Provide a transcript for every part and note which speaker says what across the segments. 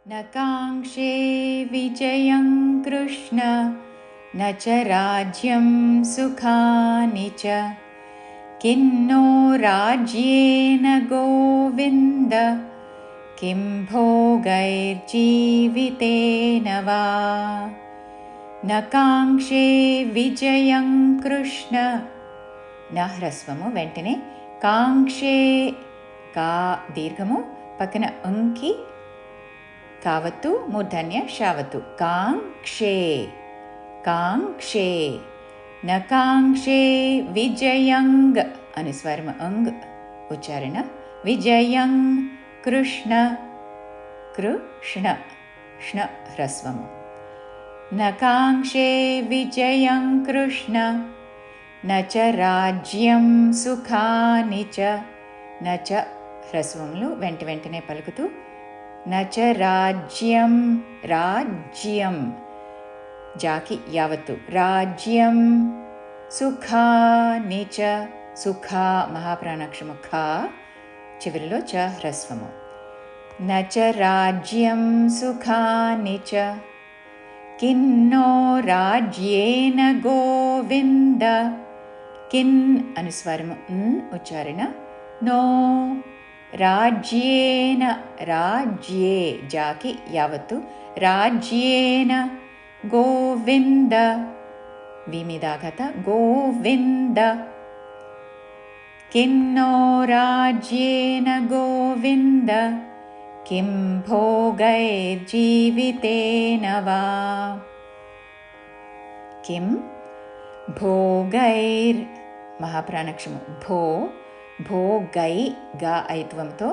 Speaker 1: न काङ्क्षे विजयं कृष्ण न च राज्यं सुखानि च किन्नो राज्येन गोविन्द किं भोगैर्जीवितेन वा न काङ्क्षे विजयं कृष्ण न హ్రస్వము వెంటనే కాంక్షే కా దీర్ఘము పక్కన అంకి కావత్తు మూర్ధన్య షావత్తు కాంక్షే కాంక్షే న కాంక్షే విజయంగ్ అని స్వరం అంగ్ ఉచ్చారణ విజయం కృష్ణ కృష్ణ ష్ణ హ్రస్వము న కాంక్షే విజయం కృష్ణ న చ రాజ్యం సుఖాని చ న చ హ్రస్వములు వెంట వెంటనే పలుకుతూ న చ రాజ్యం రాజ్యం జాకి యావత్తు రాజ్యం సుఖాని చ సుఖ మహాప్రాణాక్షరము ఖా చివరిలో చ హ్రస్వము న చ రాజ్యం సుఖాని చ కిన్నో రాజ్యేన గోవింద కిన్ అనుస్వరము ఉచ్చారణ నో రాజ్యేన రాజ్యే జాకి యావత్తు రాజ్యేన గోవింద విమిదాఘత గోవింద కిన్నో రాజ్యేన గోవింద కిం భోగైర్జీవితేన వా కిం భోగైర్ మహాప్రాణాక్షరము భో భోగై గా ఐత్వంతో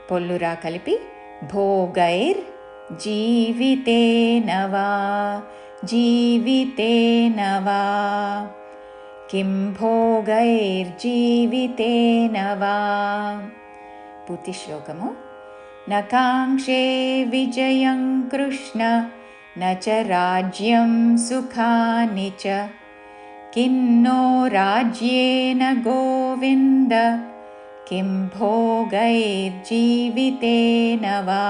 Speaker 1: పొల్లురా కలిపి భోగైర్ జీవితేన వా జీవితేన వా కిం భోగైర్జీవితేన వా పూర్తి శ్లోకము న కాంక్షే విజయం కృష్ణ న చ రాజ్యం సుఖాని చ కిన్నో రాజ్యేన గోవింద కిం భోగైర్జీవితేన వా